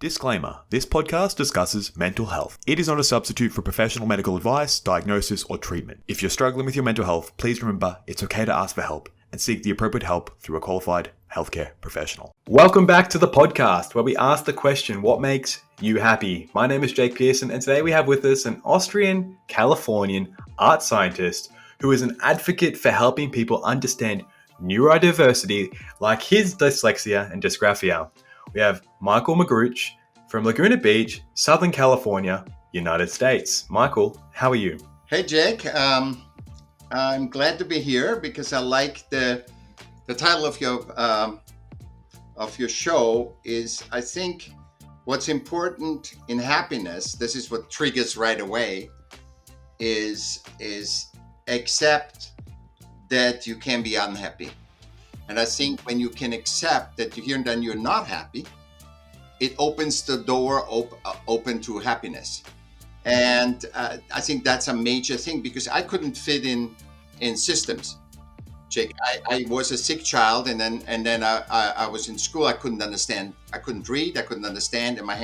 Disclaimer, this podcast discusses mental health. It is not a substitute for professional medical advice, diagnosis, or treatment. If you're struggling with your mental health, please remember it's okay to ask for help and seek the appropriate help through a qualified healthcare professional. Welcome back to the podcast where we ask the question, what makes you happy? My name is Jake Pearson, and today we have with us an Austrian, Californian art scientist who is an advocate for helping people understand neurodiversity like his dyslexia and dysgraphia. We have Michaell Magrutsche from Laguna Beach, Southern California, United States. Michaell, how are you? Hey, Jake. I'm glad to be here because I like the title of your show is, I think, what's important in happiness. This is what triggers right away. Is accept that you can be unhappy. And I think when you can accept that you're not happy, it opens the door open to happiness. And I think that's a major thing because I couldn't fit in systems. Jake, I was a sick child, and then I was in school. I couldn't understand. I couldn't read. I couldn't understand. And my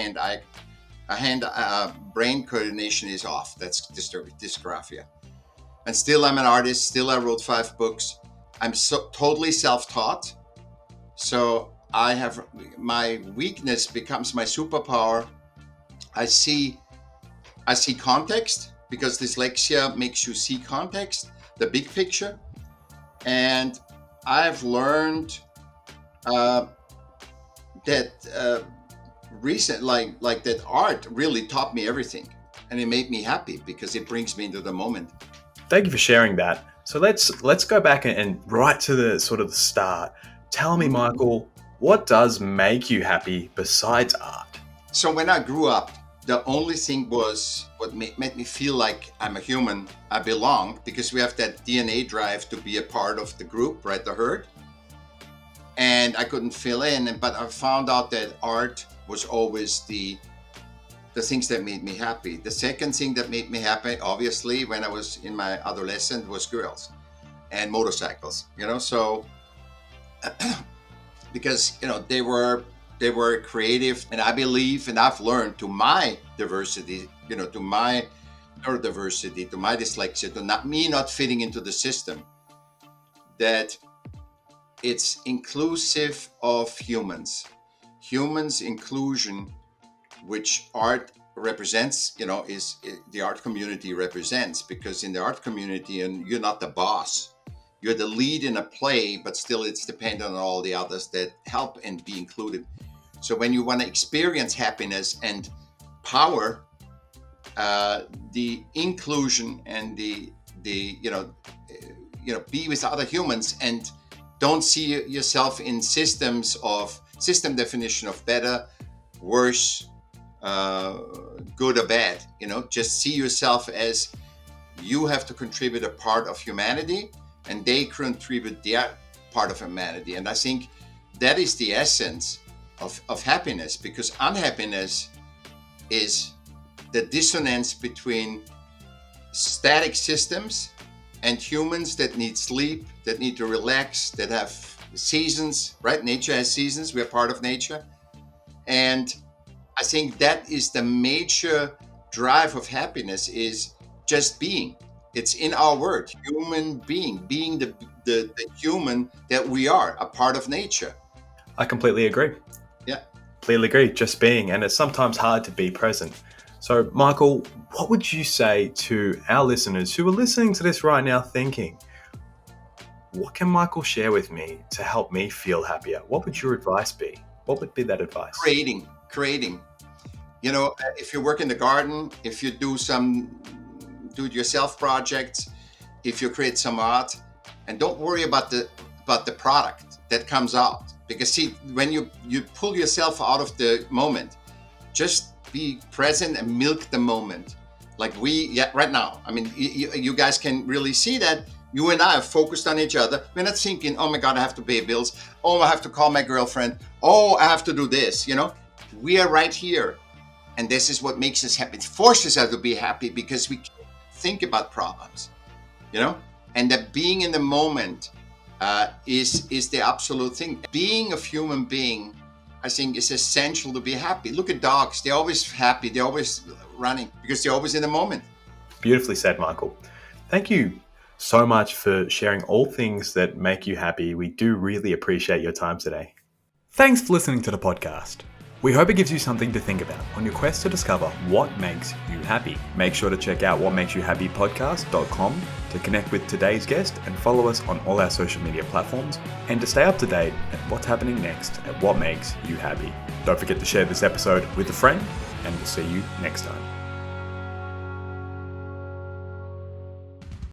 brain coordination is off. That's dysgraphia. And still, I'm an artist. Still, I wrote 5 books. I'm totally self-taught. So I have my weakness becomes my superpower. I see context because dyslexia makes you see context, the big picture. And I've learned that that art really taught me everything, and it made me happy because it brings me into the moment. Thank you for sharing that. So let's go back and right to the sort of the start. Tell me, Michaell, what does make you happy besides art? So when I grew up, the only thing was what made me feel like I'm a human, I belong, because we have that DNA drive to be a part of the group, right, the herd. And I couldn't fill in, but I found out that art was always the things that made me happy. The second thing that made me happy, obviously, when I was in my adolescence, was girls and motorcycles, so because, they were creative, and I believe, and I've learned to my diversity, to my neurodiversity, to my dyslexia, to not fitting into the system, that it's inclusive of humans inclusion, which art represents, is the art community represents, because in the art community, and you're not the boss, you're the lead in a play, but still it's dependent on all the others that help and be included. So when you want to experience happiness and power, the inclusion and the be with other humans and don't see yourself in system definition of better, worse, good or bad, just see yourself as you have to contribute a part of humanity and they contribute their part of humanity. And I think that is the essence of happiness, because unhappiness is the dissonance between static systems and humans that need sleep, that need to relax, that have seasons, right? Nature has seasons. We're part of nature. And I think that is the major drive of happiness, is just being. It's in our word, human being the human that we are, a part of nature. I completely agree. Yeah. Completely agree, just being, and it's sometimes hard to be present. So, Michaell, what would you say to our listeners who are listening to this right now thinking, what can Michaell share with me to help me feel happier? What would your advice be? What would be that advice? Creating. If you work in the garden, if you do some do-it-yourself projects, if you create some art, and don't worry about the product that comes out. Because see, when you pull yourself out of the moment, just be present and milk the moment. Like right now. I mean, you guys can really see that. You and I are focused on each other. We're not thinking, oh my God, I have to pay bills. Oh, I have to call my girlfriend. Oh, I have to do this, We are right here. And this is what makes us happy. It forces us to be happy because we can't think about problems, And that being in the moment is the absolute thing. Being a human being I think it's essential to be happy. Look at dogs. They're always happy. They're always running because they're always in the moment. Beautifully said, Michael. Thank you so much for sharing all things that make you happy. We do really appreciate your time today. Thanks for listening to the podcast. We hope it gives you something to think about on your quest to discover what makes you happy. Make sure to check out whatmakesyouhappypodcast.com to connect with today's guest and follow us on all our social media platforms and to stay up to date at what's happening next at What Makes You Happy. Don't forget to share this episode with a friend, and we'll see you next time.